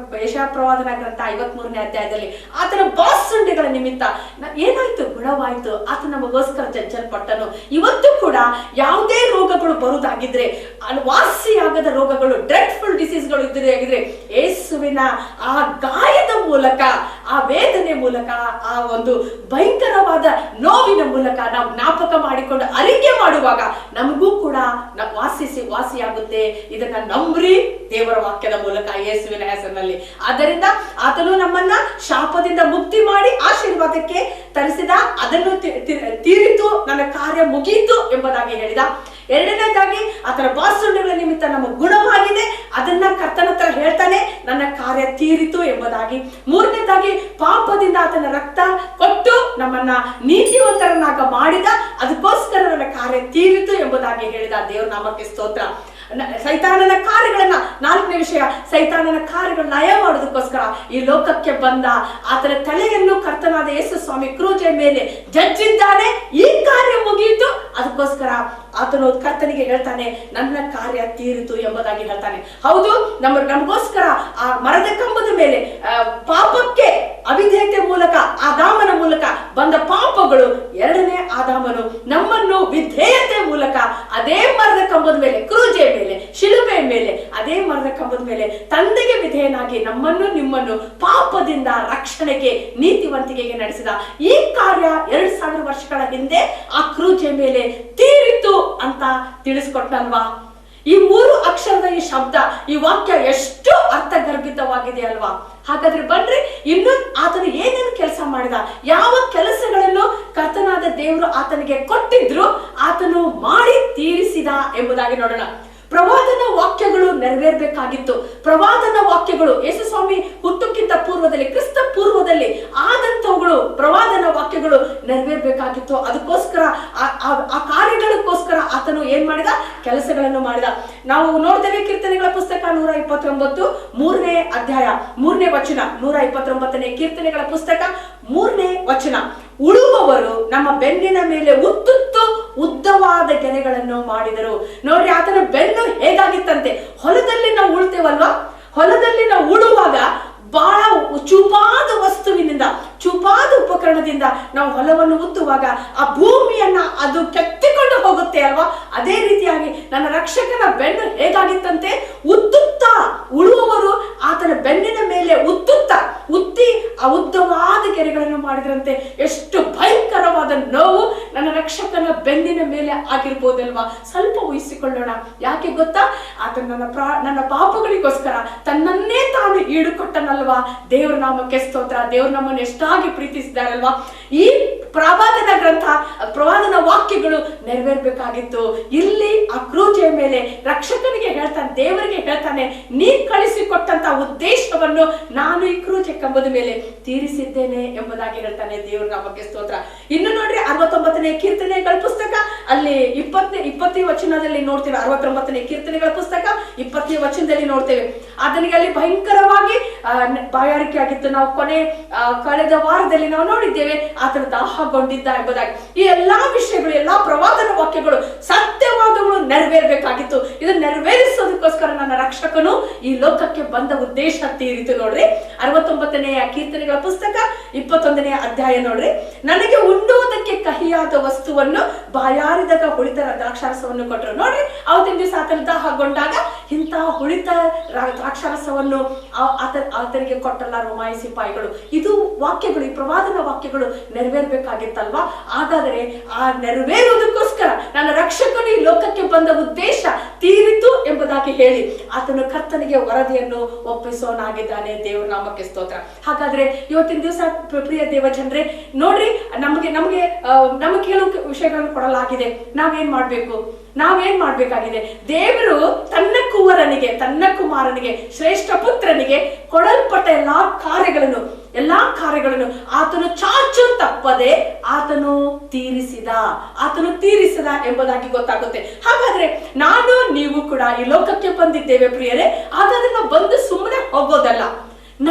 ಪ್ರವಾದನ ಗ್ರಂಥ 53ನೇ ಅಧ್ಯಾಯದಲ್ಲಿ ಆತನ ಬಾಸುಂಡೆಗಳ ನಿಮಿತ್ತ ಏನಾಯ್ತು, ಗುಣವಾಯಿತು. ಆತ ನಮಗೋಸ್ಕರ ಜಜ್ಜಲ್ಪಟ್ಟನು. ಇವತ್ತು ಕೂಡ ಯಾವುದೇ ರೋಗಗಳು ಬರುವುದಾಗಿದ್ರೆ, ವಾಸಿಯಾಗದ ರೋಗಗಳು, ಡ್ರೆಡ್ಫುಲ್ ಡಿಸೀಸ್ಗಳು ಇದ್ದರೆ ಯೇಸುವಿನ ಆ ಗಾಯದ ಮೂಲಕ, ಆ ವೇದನೆ ಮೂಲಕ, ಆ ಒಂದು ಭಯಂಕರವಾದ ನೋವಿನ ಮೂಲಕ ನಾವು ಜ್ಞಾಪಕ ಮಾಡಿಕೊಂಡು ಅರಿಕೆ ಮಾಡುವಾಗ ನಮಗೂ ಕೂಡ ವಾಸಿಯಾಗುತ್ತೆ. ಇದನ್ನ ನಂಬ್ರಿ ದೇವರ ವಾಕ್ಯದ ಮೂಲಕ, ಯೇಸುವಿನ ಹೆಸರಿನಲ್ಲಿ. ಆದ್ದರಿಂದ ಆತನು ನಮ್ಮನ್ನ ಶಾಪದಿಂದ ಮುಕ್ತಿ ಮಾಡಿ ಆಶೀರ್ವಾದಕ್ಕೆ ತರಿಸಿದ. ಅದನ್ನು ತೀರಿತು, ನನ್ನ ಕಾರ್ಯ ಮುಗಿಯಿತು ಎಂಬುದಾಗಿ ಹೇಳಿದ. ಎರಡನೇದಾಗಿ ಆತನ ಬಾಸುಂಡೆಗಳ ನಿಮಿತ್ತ ನಮ್ಮ ಗುಣವಾಗಿದೆ, ಅದನ್ನ ಕರ್ತನ ಹತ್ರ ಹೇಳ್ತಾನೆ, ನನ್ನ ಕಾರ್ಯ ತೀರಿತು ಎಂಬುದಾಗಿ. ಮೂರನೇದಾಗಿ ಪಾಪದಿಂದ ಆತನ ರಕ್ತ ಕೊಟ್ಟು ನಮ್ಮನ್ನ ನೀತಿವಂತರನ್ನಾಗ ಮಾಡಿದ, ಅದಕ್ಕೋಸ್ಕರ ನನ್ನ ಕಾರ್ಯ ತೀರಿತು ಎಂಬುದಾಗಿ ಹೇಳಿದ. ದೇವ್ರ ನಾಮಕ್ಕೆ ಸ್ತೋತ್ರ. ಸೈತಾನನ ಕಾರ್ಯಗಳನ್ನ, ನಾಲ್ಕನೇ ವಿಷಯ, ಸೈತಾನನ ಕಾರ್ಯಗಳನ್ನ ಲಯ ಮಾಡೋದಕ್ಕೋಸ್ಕರ ಈ ಲೋಕಕ್ಕೆ ಬಂದ. ಆತನ ತಲೆಯನ್ನು ಕರ್ತನಾದ ಯೇಸು ಸ್ವಾಮಿ ಕ್ರೂಜೆ ಮೇಲೆ ಜಜ್ಜಿದ್ದಾನೆ. ಈ ಕಾರ್ಯ ಮುಗಿಯಿತು, ಅದಕ್ಕೋಸ್ಕರ ಆತನು ಕರ್ತನಿಗೆ ಹೇಳ್ತಾನೆ, ನನ್ನ ಕಾರ್ಯ ತೀರಿತು ಎಂಬುದಾಗಿ ಹೇಳ್ತಾನೆ. ಹೌದು, ನಮಗೋಸ್ಕರ ಆ ಮರದ ಕಂಬದ ಮೇಲೆ ಪಾಪಕ್ಕೆ ಅವಿಧೇಯತೆ ಮೂಲಕ, ಆದಾಮನ ಮೂಲಕ ಬಂದ ಪಾಪಗಳು, ಎರಡನೇ ಆದಾಮನು ನಮ್ಮನ್ನು ವಿಧೇಯತೆ ಮೂಲಕ ಅದೇ ಮರದ ಕಂಬದ ಮೇಲೆ, ಕ್ರೂಜೆ ಮೇಲೆ, ಶಿಲುಬೆ ಮೇಲೆ, ಅದೇ ಮರದ ಕಂಬದ ಮೇಲೆ ತಂದೆಗೆ ವಿಧೇಯನಾಗಿ ನಮ್ಮನ್ನು ನಿಮ್ಮನ್ನು ಪಾಪದಿಂದ ರಕ್ಷಣೆಗೆ, ನೀತಿವಂತಿಕೆಗೆ ನಡೆಸಿದ. ಈ ಕಾರ್ಯ 2000 ವರ್ಷಗಳ ಹಿಂದೆ ಆ ಕ್ರೂಜೆ ಮೇಲೆ ತೀರಿತು ಅಂತ ತಿಳಿಸ್ಕೊಟ್ಟಲ್ವಾ. ಈ 3 ಅಕ್ಷರದ ಈ ಶಬ್ದ, ಈ ವಾಕ್ಯ ಎಷ್ಟು ಅರ್ಥಗರ್ಭಿತವಾಗಿದೆ ಅಲ್ವಾ. ಹಾಗಾದ್ರೆ ಬನ್ರಿ, ಇನ್ನು ಆತನು ಏನೇನು ಕೆಲಸ ಮಾಡಿದ, ಯಾವ ಕೆಲಸಗಳನ್ನು ಕರ್ತನಾದ ದೇವರು ಆತನಿಗೆ ಕೊಟ್ಟಿದ್ರು, ಆತನು ಮಾಡಿ ತೀರಿಸಿದ ಎಂಬುದಾಗಿ ನೋಡೋಣ. ಪ್ರವಾದನ ವಾಕ್ಯಗಳು ನೆರವೇರ್ಬೇಕಾಗಿತ್ತು. ಪ್ರವಾದನ ವಾಕ್ಯಗಳು ಯೇಸು ಸ್ವಾಮಿ ಹುಟ್ಟಕ್ಕಿಂತ ಪೂರ್ವದಲ್ಲಿ, ಕ್ರಿಸ್ತ ಪೂರ್ವದಲ್ಲಿ ಆದಂತವುಗಳು, ಪ್ರವಾದನ ವಾಕ್ಯಗಳು ನೆರವೇರ್ಬೇಕಾಗಿತ್ತು. ಅದಕ್ಕೋಸ್ಕರ ಆ ಕಾರ್ಯಗಳಿಗೋಸ್ಕರ ಆತನು ಏನ್ ಮಾಡಿದ, ಕೆಲಸಗಳನ್ನು ಮಾಡಿದ. ನಾವು ನೋಡ್ತೇವೆ ಕೀರ್ತನೆಗಳ ಪುಸ್ತಕ 129 3ನೇ ಅಧ್ಯಾಯ 3ನೇ ವಚನ, 129ನೇ ಕೀರ್ತನೆಗಳ ಪುಸ್ತಕ 3ನೇ ವಚನ, ಉಳುವವರು ನಮ್ಮ ಬೆನ್ನಿನ ಮೇಲೆ ಉದ್ದವಾದ ಗೆರೆಗಳನ್ನು ಮಾಡಿದರು. ನೋಡ್ರಿ, ಆತನ ಬೆನ್ನು ಹೇಗಾಗಿತ್ತಂತೆ. ಹೊಲದಲ್ಲಿ ನಾವು ಉಳ್ತೇವಲ್ವಾ, ಹೊಲದಲ್ಲಿ ನಾವು ಉಳುವಾಗ ಬಹಳ ಚೂಪಾದ ವಸ್ತುವಿನಿಂದ, ಚೂಪಾದ ಉಪಕರಣದಿಂದ ನಾವು ಹೊಲವನ್ನು ಉತ್ತುವಾಗ ಆ ಭೂಮಿಯನ್ನ ಅದು ಕೆತ್ತಿಕೊಂಡು ಹೋಗುತ್ತೆ ಅಲ್ವಾ. ಅದೇ ರೀತಿಯಾಗಿ ನನ್ನ ರಕ್ಷಕನ ಬೆನ್ನು ಹೇಗಾಗಿತ್ತಂತೆ, ಉತ್ತುತ್ತಾ. ಉಳುವವರು ಆತನ ಬೆನ್ನಿನ ಮೇಲೆ ಉತ್ತಿ ಆ ಉದ್ದವಾದ ಗೆರೆಗಳನ್ನು ಮಾಡಿದ್ರಂತೆ. ಎಷ್ಟು ಭಯಂಕರವಾದ ನೋವು ನನ್ನ ರಕ್ಷಕನ ಬೆನ್ನಿನ ಮೇಲೆ ಆಗಿರ್ಬೋದಲ್ವಾ. ಸ್ವಲ್ಪ ಊಹಿಸಿಕೊಳ್ಳೋಣ. ಯಾಕೆ ಗೊತ್ತಾ, ಆತ ನನ್ನ ಪಾಪಗಳಿಗೋಸ್ಕರ ತನ್ನನ್ನೇ ತಾನು ಈಡುಕೊಟ್ಟನಲ್ವಾ. ದೇವರ ನಾಮಕ್ಕೆ ಸ್ತೋತ್ರ. ದೇವರು ನಮ್ಮನ್ನು ಎಷ್ಟಾಗಿ ಪ್ರೀತಿಸಿದಾರಲ್ವಾ. ಈ ಪ್ರವಾದನ ಗ್ರಂಥ, ಪ್ರವಾದನ ವಾಕ್ಯಗಳು ನೆರವೇರ್ಬೇಕಾಗಿತ್ತು. ಇಲ್ಲಿ ಆ ಕ್ರೂಜೆಯ ಮೇಲೆ ರಕ್ಷಕನಿಗೆ ಹೇಳ್ತಾನೆ, ದೇವರಿಗೆ ಹೇಳ್ತಾನೆ, ನೀನ್ ಕಳಿಸಿಕೊಟ್ಟಂತ ಉದ್ದೇಶವನ್ನು ನಾನು ಈ ಕ್ರೂಜೆ ಕಂಬದ ಮೇಲೆ ತೀರಿಸಿದ್ದೇನೆ ಎಂಬುದಾಗಿ ಹೇಳ್ತಾನೆ. ದೇವರ ನಾಮಕ್ಕೆ ಸ್ತೋತ್ರ. ಇನ್ನು ನೋಡ್ರಿ, 69ನೇ ಕೀರ್ತನೆಗಳ ಪುಸ್ತಕ ಅಲ್ಲಿ 20ನೇ ವಚನದಲ್ಲಿ ನೋಡ್ತೇವೆ. 69ನೇ ಕೀರ್ತನೆಗಳ ಪುಸ್ತಕ 20ನೇ ವಚನದಲ್ಲಿ ನೋಡ್ತೇವೆ. ಅದನಿಗೆ ಅಲ್ಲಿ ಭಯಂಕರವಾಗಿ ಬಾಯಾರಿಕೆ ಆಗಿತ್ತು. ನಾವು ಕಳೆದ ವಾರದಲ್ಲಿ ನಾವು ನೋಡಿದ್ದೇವೆ, ಆತನ ದಾಹಗೊಂಡಿದ್ದ ಎಂಬುದಾಗಿ. ಈ ಎಲ್ಲಾ ವಿಷಯಗಳು, ಎಲ್ಲಾ ಪ್ರವಾದನ ವಾಕ್ಯಗಳು, ಸತ್ಯವಾದಗಳು ನೆರವೇರ್ಬೇಕಾಗಿತ್ತು. ಇದನ್ನು ನೆರವೇರಿಸೋದಕ್ಕೋಸ್ಕರ ನನ್ನ ರಕ್ಷಕನು ಈ ಲೋಕಕ್ಕೆ ಬಂದ ಉದ್ದೇಶ ತೀರಿತು. ನೋಡ್ರಿ, 69ನೇ ಕೀರ್ತನೆಗಳ ಪುಸ್ತಕ 21ನೇ ಅಧ್ಯಾಯ ನೋಡ್ರಿ. ನನಗೆ ಉಣ್ಣುವುದಕ್ಕೆ ಕಹಿಯಾದ ವಸ್ತುವನ್ನು, ಬಾಯಾರಿದಾಗ ಹುಳಿತ ದ್ರಾಕ್ಷಾರಸವನ್ನು ಕೊಟ್ಟರು. ನೋಡ್ರಿ, ಅವತ್ತಿನ ದಿವಸ ಆತನ ದಾಹಗೊಂಡಾಗ ಇಂತಹ ಹುಳಿತ ದ್ರಾಕ್ಷಾರಸವನ್ನು ಆತನಿಗೆ ಕೊಟ್ಟಲ್ಲ ರೋಮಾಯಿ ಸಿಪಾಯಿಗಳು. ಇದು ವಾಕ್ಯಗಳು, ಈ ಪ್ರವಾದನ ವಾಕ್ಯಗಳು ನೆರವೇರ್ಬೇಕಾಗಿತ್ತಲ್ವಾ. ಹಾಗಾದರೆ ಆ ನೆರವೇರುವುದಕ್ಕೋಸ್ಕರ ನನ್ನ ರಕ್ಷಕನು ಈ ಲೋಕಕ್ಕೆ ಬಂದ ಉದ್ದೇಶ ತೀರಿತು ಎಂಬುದಾಗಿ ಹೇಳಿ ಆತನು ಕರ್ತನಿಗೆ ವರದಿಯನ್ನು ಒಪ್ಪಿಸೋನಾಗಿದ್ದಾನೆ. ದೇವರ ನಾಮಕ್ಕೆ ಸ್ತೋತ್ರ. ಹಾಗಾದ್ರೆ ಇವತ್ತಿನ ದಿವಸ ಪ್ರಿಯ ದೇವ ಜನರೇ, ನೋಡ್ರಿ, ನಮಗೆ ಕೆಲವು ವಿಷಯಗಳನ್ನು ಕೊಡಲಾಗಿದೆ. ನಾವೇನ್ ಮಾಡ್ಬೇಕಾಗಿದೆ? ದೇವರು ತನ್ನ ಕುಮಾರನಿಗೆ ಶ್ರೇಷ್ಠ ಪುತ್ರನಿಗೆ ಕೊಡಲ್ಪಟ್ಟ ಎಲ್ಲಾ ಕಾರ್ಯಗಳನ್ನು ಆತನು ಚಾಚು ತಪ್ಪದೆ ಆತನು ತೀರಿಸಿದ ಎಂಬುದಾಗಿ ಗೊತ್ತಾಗುತ್ತೆ. ಹಾಗಾದ್ರೆ ನಾನು ನೀವು ಕೂಡ ಈ ಲೋಕಕ್ಕೆ ಬಂದಿದ್ದೇವೆ ಪ್ರಿಯರೇ. ಹಾಗಾದ್ರೆ ನಾವು ಬಂದು ಸುಮ್ಮನೆ ಹೋಗೋದಲ್ಲ.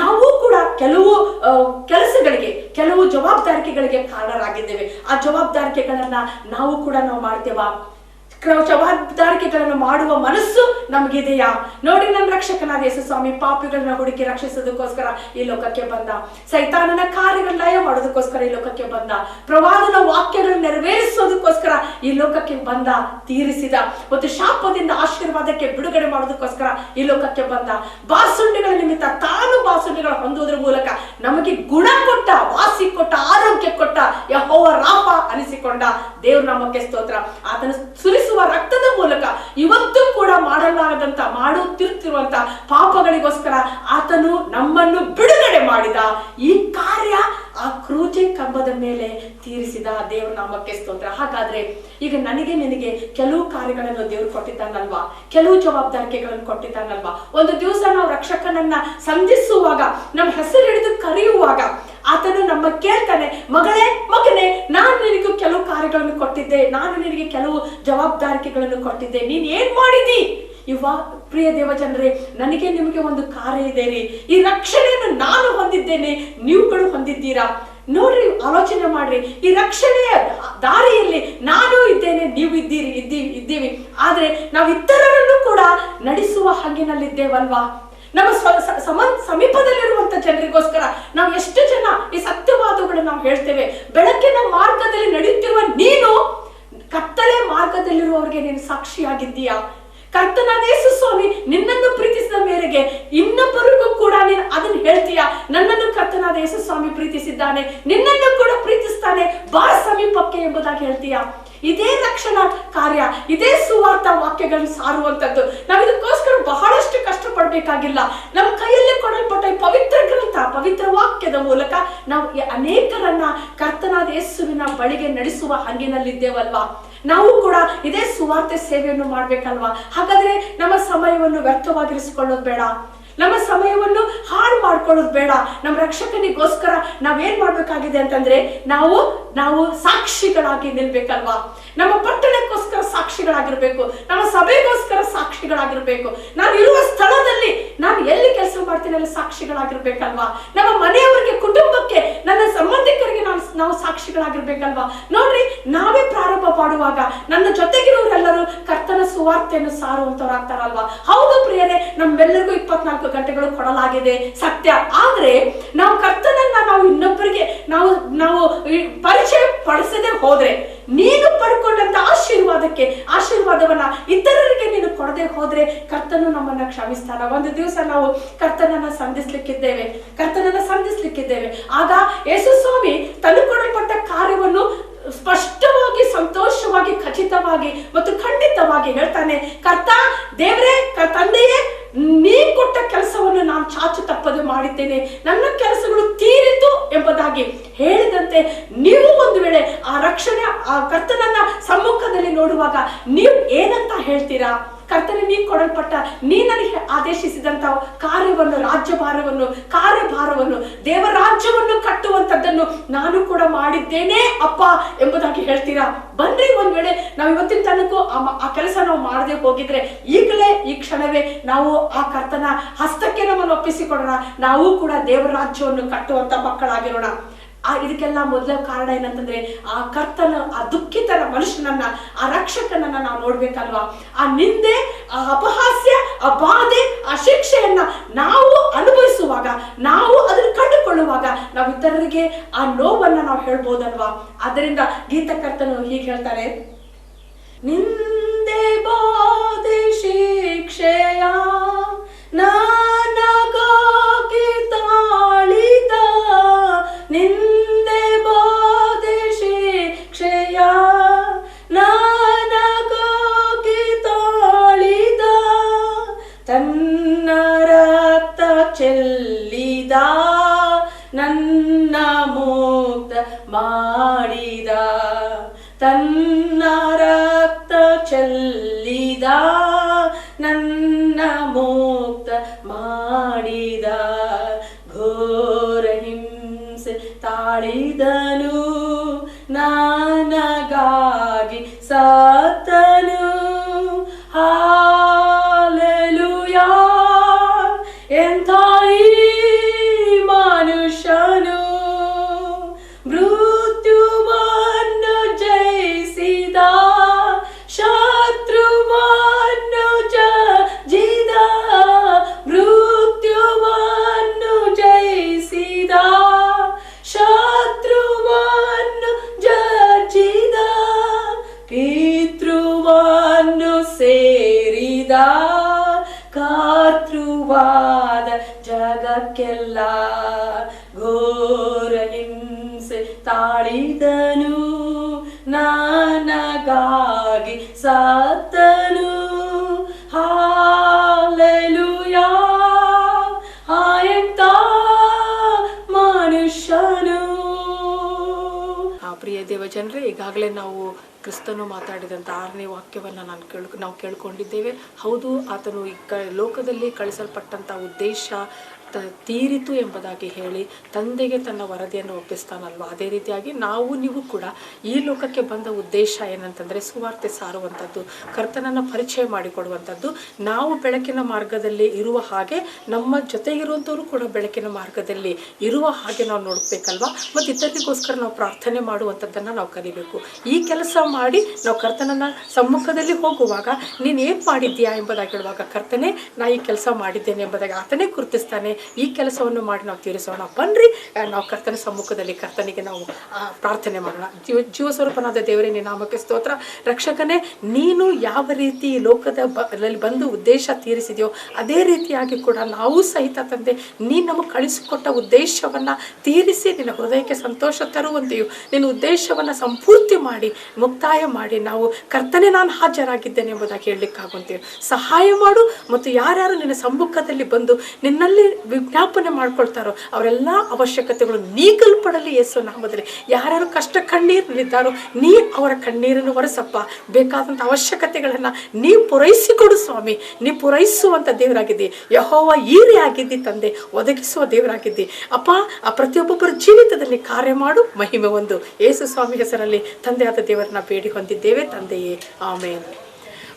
ನಾವು ಕೂಡ ಕೆಲವು ಕೆಲಸಗಳಿಗೆ, ಕೆಲವು ಜವಾಬ್ದಾರಿಕೆಗಳಿಗೆ ಕಾರಣರಾಗಿದ್ದೇವೆ. ಆ ಜವಾಬ್ದಾರಿಕೆಗಳನ್ನ ನಾವು ಮಾಡ್ತೇವಾ? ಜವಾಬ್ದಾರಿಕೆಗಳನ್ನು ಮಾಡುವ ಮನಸ್ಸು ನಮಗಿದೆಯಾ? ನೋಡಿ, ನಮ್ಮ ರಕ್ಷಕನಾದ ಯೇಸು ಸ್ವಾಮಿ ಪಾಪಿಗಳನ್ನ ಹುಡುಕಿ ರಕ್ಷಿಸೋದಕ್ಕೋಸ್ಕರ ಈ ಲೋಕಕ್ಕೆ ಬಂದ. ಸೈತಾನನ ಕಾರ್ಯಗಳನ್ನ ಲಯ ಮಾಡೋದಕ್ಕೋಸ್ಕರ ಈ ಲೋಕಕ್ಕೆ ಬಂದ. ಪ್ರವಾದನ ವಾಕ್ಯಗಳನ್ನು ನೆರವೇರಿಸೋದಕ್ಕೋಸ್ಕರ ಈ ಲೋಕಕ್ಕೆ ಬಂದ, ತೀರಿಸಿದ. ಮತ್ತು ಶಾಪದಿಂದ ಆಶೀರ್ವಾದಕ್ಕೆ ಬಿಡುಗಡೆ ಮಾಡೋದಕ್ಕೋಸ್ಕರ ಈ ಲೋಕಕ್ಕೆ ಬಂದ. ಬಾಸುಂಡಿಗಳ ನಿಮಿತ್ತ ತಾನು ಬಾಸುಂಡಿಗಳ ಹೊಂದುವುದರ ಮೂಲಕ ನಮಗೆ ಗುಣ ಕೊಟ್ಟ, ವಾಸಿ ಕೊಟ್ಟ, ಆರೋಗ್ಯ ಕೊಟ್ಟ ಯೆಹೋವ ರಾಫ ಅನಿಸಿಕೊಂಡ. ದೇವ್ರ ನಾಮಕ್ಕೆ ಸ್ತೋತ್ರ. ಆತನ ಸುರಿಸುವ ರಕ್ತದ ಮೂಲಕ ಇವತ್ತು ಕೂಡ ಮಾಡುತ್ತಿರುವಂತ ಪಾಪಗಳಿಗೋಸ್ಕರ ಆತನು ನಮ್ಮನ್ನು ಬಿಡುಗಡೆ ಮಾಡಿದ. ಈ ಕಾರ್ಯ ಆ ಕ್ರೂಜೆ ಕಂಬದ ಮೇಲೆ ತೀರಿಸಿದ. ದೇವರ ನಾಮಕ್ಕೆ ಸ್ತೋತ್ರ. ಹಾಗಾದ್ರೆ ಈಗ ನನಗೆ ನಿನಗೆ ಕೆಲವು ಕಾರ್ಯಗಳನ್ನು ದೇವರು ಕೊಟ್ಟಿದ್ದಾನಲ್ವಾ, ಕೆಲವು ಜವಾಬ್ದಾರಿಕೆಗಳನ್ನು ಕೊಟ್ಟಿದ್ದಾನಲ್ವಾ. ಒಂದು ದಿವಸ ನಾವು ರಕ್ಷಕನನ್ನ ಸಂಧಿಸುವಾಗ, ನಮ್ಮ ಹೆಸರು ಹಿಡಿದು ಕರೆಯುವಾಗ ಆತನು ನಮ್ಮ ಕೇಳ್ತಾನೆ, ಮಗನೇ, ನಾನು ನಿನಗೆ ಕೆಲವು ಕಾರ್ಯಗಳನ್ನು ಕೊಟ್ಟಿದ್ದೆ, ನಾನು ನಿನಗೆ ಕೆಲವು ಜವಾಬ್ದಾರಿಕೆಗಳನ್ನು ಕೊಟ್ಟಿದ್ದೆ, ನೀನ್ ಏನ್ ಮಾಡಿದಿ? ಪ್ರಿಯ ದೇವ ಜನರೇ, ನನಗೆ ನಿಮಗೆ ಒಂದು ಕಾರ್ಯ ಇದೆ ರೀ. ಈ ರಕ್ಷಣೆಯನ್ನು ನಾನು ಹೊಂದಿದ್ದೇನೆ, ನೀವುಗಳು ಹೊಂದಿದ್ದೀರಾ? ನೋಡ್ರಿ, ಆಲೋಚನೆ ಮಾಡ್ರಿ. ಈ ರಕ್ಷಣೆಯ ದಾರಿಯಲ್ಲಿ ನಾನು ಇದ್ದೇನೆ, ನೀವು ಇದ್ದೀವಿ. ಆದ್ರೆ ನಾವು ಇತರರನ್ನು ಕೂಡ ನಡೆಸುವ ಹಂಗಿನಲ್ಲಿದ್ದೇವಲ್ವಾ? ನಮ್ಮ ಸಮೀಪದಲ್ಲಿರುವಂತ ಜನರಿಗೋಸ್ಕರ ನಾವು ಎಷ್ಟು ಜನ ಈ ಸತ್ಯವಾದಗಳು ನಾವು ಹೇಳ್ತೇವೆ. ಬೆಳಕಿನ ಮಾರ್ಗದಲ್ಲಿ ನಡೆಯುತ್ತಿರುವ ನೀನು ಕತ್ತಲೆ ಮಾರ್ಗದಲ್ಲಿರುವವರಿಗೆ ನೀನು ಸಾಕ್ಷಿಯಾಗಿದ್ದೀಯಾ? ಕರ್ತನಾದ ಯೇಸು ಸ್ವಾಮಿ ನಿನ್ನನ್ನು ಪ್ರೀತಿಸಿದ ಮೇರೆಗೆ ಇನ್ನೊಬ್ಬರಿಗೂ ಕೂಡ ನೀನು ಅದನ್ನು ಹೇಳ್ತೀಯಾ? ನನ್ನನ್ನು ಕರ್ತನಾದ ಯೇಸು ಸ್ವಾಮಿ ಪ್ರೀತಿಸಿದ್ದಾನೆ, ನಿನ್ನನ್ನು ಕೂಡ ಪ್ರೀತಿಸ್ತಾನೆ, ಬಾ ಸಮೀಪಕ್ಕೆ ಎಂಬುದಾಗಿ ಹೇಳ್ತೀಯಾ? ಇದೇ ರಕ್ಷಣಾ ಕಾರ್ಯ, ಇದೇ ಸುವಾರ್ಥ ವಾಕ್ಯಗಳನ್ನು ಸಾರುವಂತದ್ದು. ನಾವು ಇದಕ್ಕೋಸ್ಕರ ಬಹಳಷ್ಟು ಕಷ್ಟಪಡಬೇಕಾಗಿಲ್ಲ. ನಮ್ಮ ಕೈಯಲ್ಲಿ ಕೊಡಲ್ಪಟ್ಟ ಪವಿತ್ರ ಗ್ರಂಥ, ಪವಿತ್ರ ವಾಕ್ಯದ ಮೂಲಕ ನಾವು ಅನೇಕರನ್ನ ಕರ್ತನಾದ ಯೇಸುವಿನ ಬಳಿಗೆ ನಡೆಸುವ ಹಂಗಿನಲ್ಲಿದ್ದೇವಲ್ವಾ? ನಾವು ಕೂಡ ಇದೇ ಸುವಾರ್ತೆ ಸೇವೆಯನ್ನು ಮಾಡ್ಬೇಕಲ್ವಾ? ಹಾಗಾದ್ರೆ ನಮ್ಮ ಸಮಯವನ್ನು ವ್ಯರ್ಥವಾಗಿರಿಸಿಕೊಳ್ಳೋದು ಬೇಡ. ನಮ್ಮ ಸಮಯವನ್ನು ಹಾಳು ಮಾಡ್ಕೊಳ್ಳೋದು ಬೇಡ. ನಮ್ಮ ರಕ್ಷಕನಿಗೋಸ್ಕರ ನಾವೇನ್ ಮಾಡ್ಬೇಕಾಗಿದೆ ಅಂತಂದ್ರೆ ನಾವು ಸಾಕ್ಷಿಗಳಾಗಿ ನಿಲ್ಬೇಕಲ್ವಾ. ನಮ್ಮ ಪಟ್ಟಣಕ್ಕೋಸ್ಕರ ಸಾಕ್ಷಿಗಳಾಗಿರ್ಬೇಕು, ನಮ್ಮ ಸಭೆಗೋಸ್ಕರ ಸಾಕ್ಷಿಗಳಾಗಿರ್ಬೇಕು, ನಾನು ಇರುವ ಸ್ಥಳದಲ್ಲಿ ನಾನು ಎಲ್ಲಿ ಕೆಲಸ ಮಾಡ್ತೀನಿ ಅಲ್ಲಿ ಸಾಕ್ಷಿಗಳಾಗಿರ್ಬೇಕಲ್ವಾ. ನಮ್ಮ ಮನೆಯವರಿಗೆ, ಕುಟುಂಬಕ್ಕೆ, ನನ್ನ ಸಂಬಂಧಿಕರಿಗೆ ನಾವು ಸಾಕ್ಷಿಗಳಾಗಿರ್ಬೇಕಲ್ವಾ. ನೋಡ್ರಿ, ನಾವೇ ಪ್ರಾರಂಭ ಮಾಡುವಾಗ ನನ್ನ ಜೊತೆಗಿರೋರೆಲ್ಲರೂ ಕರ್ತನ ಸುವಾರ್ತೆಯನ್ನು ಸಾರುವಂತವ್ರಾಗ್ತಾರಲ್ವಾ. ಹೌದು ಪ್ರಿಯರೇ, ನಮ್ಮೆಲ್ಲರಿಗೂ 24 ಗಂಟೆಗಳು ಕೊಡಲಾಗಿದೆ ಸತ್ಯ. ಆದ್ರೆ ನಾವು ಕರ್ತನನ್ನ ನಾವು ಇನ್ನೊಬ್ಬರಿಗೆ ನಾವು ಪರಿಚಯ ಪಡಿಸದೆ ಹೋದ್ರೆ, ನೀನು ಪಡ್ಕೊಂಡಂತ ಆಶೀರ್ವಾದವನ್ನ ಇತರರಿಗೆ ನೀನು ಕೊಡದೆ ಹೋದ್ರೆ ಕರ್ತನು ನಮ್ಮನ್ನ ಕ್ಷಮಿಸ್ತಾನ. ಒಂದು ದಿವಸ ನಾವು ಕರ್ತನನ್ನ ಸಂಧಿಸ್ಲಿಕ್ಕಿದ್ದೇವೆ. ಆಗ ಯೇಸು ಸ್ವಾಮಿ ತನಗೆ ಕೊಡಲ್ಪಟ್ಟ ಕಾರ್ಯವನ್ನು ಸ್ಪಷ್ಟವಾಗಿ, ಸಂತೋಷವಾಗಿ, ಖಚಿತವಾಗಿ ಮತ್ತು ಖಂಡಿತವಾಗಿ ಹೇಳ್ತಾನೆ. ಕರ್ತ ದೇವರೇ, ತಂದೆಯೇ, ನೀ ಕೊಟ್ಟ ಕೆಲಸವನ್ನು ನಾನು ಚಾಚು ತಪ್ಪದೆ ಮಾಡಿದ್ದೇನೆ, ನನ್ನ ಕೆಲಸಗಳು ತೀರಿತು ಎಂಬುದಾಗಿ ಹೇಳಿದಂತೆ ನೀವು ಒಂದು ವೇಳೆ ಆ ರಕ್ಷಣೆ, ಆ ಕರ್ತನನ್ನ ಸಮ್ಮುಖದಲ್ಲಿ ನೋಡುವಾಗ ನೀವು ಏನಂತ ಹೇಳ್ತೀರಾ? ಕರ್ತನೆ, ನೀ ಕೊಡಲ್ಪಟ್ಟ, ನೀ ನನಗೆ ಆದೇಶಿಸಿದಂತ ಕಾರ್ಯಭಾರವನ್ನು ದೇವರಾಜ್ಯವನ್ನು ಕಟ್ಟುವಂತದ್ದನ್ನು ನಾನು ಕೂಡ ಮಾಡಿದ್ದೇನೆ ಅಪ್ಪ ಎಂಬುದಾಗಿ ಹೇಳ್ತೀರಾ? ಬನ್ರಿ, ಒಂದ್ ವೇಳೆ ನಾವು ಇವತ್ತಿನ ತನಕ ಆ ಕೆಲಸ ನಾವು ಮಾಡದೆ ಹೋಗಿದ್ರೆ ಈಗಲೇ ಈ ಕ್ಷಣವೇ ನಾವು ಆ ಕರ್ತನ ಹಸ್ತಕ್ಕೆ ನಮ್ಮನ್ನು ಒಪ್ಪಿಸಿಕೊಡೋಣ. ನಾವು ಕೂಡ ದೇವರಾಜ್ಯವನ್ನು ಕಟ್ಟುವಂತ ಮಕ್ಕಳಾಗಿರೋಣ. ಇದಕ್ಕೆಲ್ಲ ಮೊದಲ ಕಾರಣ ಏನಂತಂದ್ರೆ, ಆ ಕರ್ತನ, ಆ ದುಃಖಿತರ ಮನುಷ್ಯನನ್ನ, ಆ ರಕ್ಷಕನನ್ನ ನಾವು ನೋಡ್ಬೇಕಲ್ವಾ. ಆ ನಿಂದೆ, ಆ ಅಪಹಾಸ್ಯ, ಆ ಬಾಧೆ, ಆ ಶಿಕ್ಷೆಯನ್ನ ನಾವು ಅನುಭವಿಸುವಾಗ, ನಾವು ಅದನ್ನು ಕಂಡುಕೊಳ್ಳುವಾಗ ನಾವು ಇತರರಿಗೆ ಆ ನೋವನ್ನ ನಾವು ಹೇಳ್ಬೋದಲ್ವಾ. ಅದರಿಂದ ಗೀತಕರ್ತನು ಹೀಗೆ ಹೇಳ್ತಾರೆ, ನಿಂದೆ ಬಾಧೆ ಶಿಕ್ಷೆಯ ನನಗಾಗಿ ತಾಳಿದ, ನಿಂದೆ ಬಾಧೆ ಶಿಕ್ಷೆಯ ನನಗಾಗಿ ತಾಳಿದ, ತನ್ನ ರಕ್ತ ಚೆಲ್ಲಿದ, ನನ್ನ ಮುಕ್ತ ಮಾಡಿದ, ತನ್ನ ರಕ್ತ ಚೆಲ್ಲಿದ, ನನ್ನ ಮುಕ್ತ ಮಾಡಿದ, ಘೋರ ಹಿಂಸೆ ತಾಳಿದನು, ನನಗಾಗಿ ಸತ್ತನು. ಹಾಲೆಲೂಯಾ, ಎಂಥ ಈ ಮನುಷ್ಯನು, ಮೃತ್ಯುವನ್ನು ಜಯಿಸಿದ, ಶತ್ರುವನ್ನು ಜಯಿಸಿದ, ಮೃತ್ಯುವನ್ನು ಜಯಿಸಿದ, ಶತ್ರುವನ್ನು ಜಯಿಸಿದ, ಪಿತೃವನ್ನು ಸೇರಿದ, ಕರ್ತೃವಾದ ಜಗಕ್ಕೆಲ್ಲ ಘೋರ ಹಿಂಸೆ ತಾಳಿದನು, ನನಗಾಗಿ ಸತ್ತನು. ಹಾಲೆಲೂಯಾ, ಎಂಥ ಮನುಷ್ಯನು. ಪ್ರಿಯ ದೇವ ಜನರೇ, ಈಗಾಗಲೇ ನಾವು ಕ್ರಿಸ್ತನು ಮಾತಾಡಿದಂಥ 6ನೇ ವಾಕ್ಯವನ್ನು ನಾವು ಕೇಳ್ಕೊಂಡಿದ್ದೇವೆ. ಹೌದು, ಆತನು ಈ ಲೋಕದಲ್ಲಿ ಕಳಿಸಲ್ಪಟ್ಟಂಥ ಉದ್ದೇಶ ತೀರಿತು ಎಂಬುದಾಗಿ ಹೇಳಿ ತಂದೆಗೆ ತನ್ನ ವರದಿಯನ್ನು ಒಪ್ಪಿಸ್ತಾನಲ್ವ. ಅದೇ ರೀತಿಯಾಗಿ ನೀವು ಕೂಡ ಈ ಲೋಕಕ್ಕೆ ಬಂದ ಉದ್ದೇಶ ಏನಂತಂದರೆ ಸುವಾರ್ತೆ ಸಾರುವಂಥದ್ದು, ಕರ್ತನನ್ನು ಪರಿಚಯ ಮಾಡಿಕೊಡುವಂಥದ್ದು. ನಾವು ಬೆಳಕಿನ ಮಾರ್ಗದಲ್ಲಿ ಇರುವ ಹಾಗೆ ನಮ್ಮ ಜೊತೆ ಇರುವಂಥವರು ಕೂಡ ಬೆಳಕಿನ ಮಾರ್ಗದಲ್ಲಿ ಇರುವ ಹಾಗೆ ನಾವು ನೋಡಬೇಕಲ್ವ. ಮತ್ತು ಇತರರಿಗೋಸ್ಕರ ನಾವು ಪ್ರಾರ್ಥನೆ ಮಾಡುವಂಥದ್ದನ್ನು ನಾವು ಕಲಿಬೇಕು. ಈ ಕೆಲಸ ಮಾಡಿ ನಾವು ಕರ್ತನನ್ನ ಸಮ್ಮುಖದಲ್ಲಿ ಹೋಗುವಾಗ ನೀನು ಏನು ಮಾಡಿದ್ದೀಯಾ ಎಂಬುದಾಗಿ ಹೇಳುವಾಗ, ಕರ್ತನೇ ನಾ ಈ ಕೆಲಸ ಮಾಡಿದ್ದೇನೆ ಎಂಬುದಾಗಿ ಆತನೇ ಗುರುತಿಸ್ತಾನೆ. ಈ ಕೆಲಸವನ್ನು ಮಾಡಿ ನಾವು ತೀರಿಸೋಣ. ಬನ್ರಿ, ನಾವು ಕರ್ತನ ಸಮ್ಮುಖದಲ್ಲಿ ಕರ್ತನಿಗೆ ನಾವು ಪ್ರಾರ್ಥನೆ ಮಾಡೋಣ. ಜೀವಸ್ವರೂಪನಾದ ದೇವರೇ, ನಿನ್ನ ನಾಮಕ್ಕೆ ಸ್ತೋತ್ರ. ರಕ್ಷಕನೇ, ನೀನು ಯಾವ ರೀತಿ ಲೋಕದಲ್ಲಿ ಬಂದು ಉದ್ದೇಶ ತೀರಿಸಿದೆಯೋ ಅದೇ ರೀತಿಯಾಗಿ ಕೂಡ ನಾವು ಸಹಿತ ತಂದೆ, ನೀನು ನಮಗೆ ಕಳಿಸಿಕೊಟ್ಟ ಉದ್ದೇಶವನ್ನು ತೀರಿಸಿ ನಿನ್ನ ಹೃದಯಕ್ಕೆ ಸಂತೋಷ ತರುವಂತೆಯೂ ನಿನ್ನ ಉದ್ದೇಶವನ್ನು ಸಂಪೂರ್ತಿ ಮಾಡಿ ಮುಕ್ತ ಒತ್ತಾಯ ಮಾಡಿ ನಾವು ಕರ್ತನೆ ನಾನು ಹಾಜರಾಗಿದ್ದೇನೆ ಎಂಬುದಾಗಿ ಹೇಳಲಿಕ್ಕಾಗುವಂತೇವೆ. ಸಹಾಯ ಮಾಡು. ಮತ್ತು ಯಾರ್ಯಾರು ನಿನ್ನ ಸಮ್ಮುಖದಲ್ಲಿ ಬಂದು ನಿನ್ನಲ್ಲಿ ವಿಜ್ಞಾಪನೆ ಮಾಡ್ಕೊಳ್ತಾರೋ ಅವರೆಲ್ಲ ಅವಶ್ಯಕತೆಗಳು ನೀಗಲ್ಪಡಲಿ ಯೇಸು ನಾಮದಲ್ಲಿ. ಯಾರ್ಯಾರು ಕಷ್ಟ ಕಣ್ಣೀರಿನಿದ್ದಾರೋ ನೀ ಅವರ ಕಣ್ಣೀರನ್ನು ಒರೆಸಪ್ಪ. ಬೇಕಾದಂಥ ಅವಶ್ಯಕತೆಗಳನ್ನು ನೀ ಪೂರೈಸಿಕೊಡು ಸ್ವಾಮಿ. ನೀ ಪೂರೈಸುವಂಥ ದೇವರಾಗಿದ್ದಿ. ಯೆಹೋವ ಈರೇ ಆಗಿದ್ದಿ ತಂದೆ, ಒದಗಿಸುವ ದೇವರಾಗಿದ್ದಿ ಅಪ್ಪ. ಆ ಪ್ರತಿಯೊಬ್ಬೊಬ್ಬರ ಜೀವಿತದಲ್ಲಿ ಕಾರ್ಯ ಮಾಡು, ಮಹಿಮೆ ಒಂದು. ಯೇಸು ಸ್ವಾಮಿ ಹೆಸರಲ್ಲಿ ತಂದೆಯಾದ ದೇವರನ್ನ ಬೇಡಿ ಹೊಂದಿದ್ದೇವೆ ತಂದೆಯೇ, ಆಮೇನ್.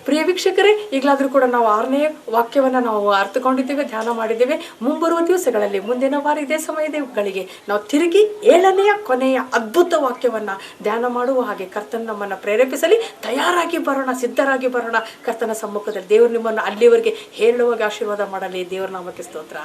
ಪ್ರಿಯ ವೀಕ್ಷಕರೇ, ಈಗಲಾದರೂ ಕೂಡ ನಾವು 6ನೇ ವಾಕ್ಯವನ್ನು ನಾವು ಅರ್ಥಕೊಂಡಿದ್ದೇವೆ, ಧ್ಯಾನ ಮಾಡಿದ್ದೇವೆ. ಮುಂಬರುವ ದಿವಸಗಳಲ್ಲಿ ಮುಂದಿನ ವಾರ ಇದೇ ಸಮಯಗಳಿಗೆ ನಾವು ತಿರುಗಿ 7ನೇ ಕೊನೆಯ ಅದ್ಭುತ ವಾಕ್ಯವನ್ನು ಧ್ಯಾನ ಮಾಡುವ ಹಾಗೆ ಕರ್ತನ ನಮ್ಮನ್ನು ಪ್ರೇರೇಪಿಸಲಿ. ತಯಾರಾಗಿ ಬರೋಣ, ಸಿದ್ಧರಾಗಿ ಬರೋಣ ಕರ್ತನ ಸಮ್ಮುಖದಲ್ಲಿ. ದೇವರು ನಿಮ್ಮನ್ನು ಅಲ್ಲಿವರೆಗೆ ಹೇಳುವಾಗ ಆಶೀರ್ವಾದ ಮಾಡಲಿ. ದೇವರ ನಾಮಕ್ಕೆ ಸ್ತೋತ್ರ.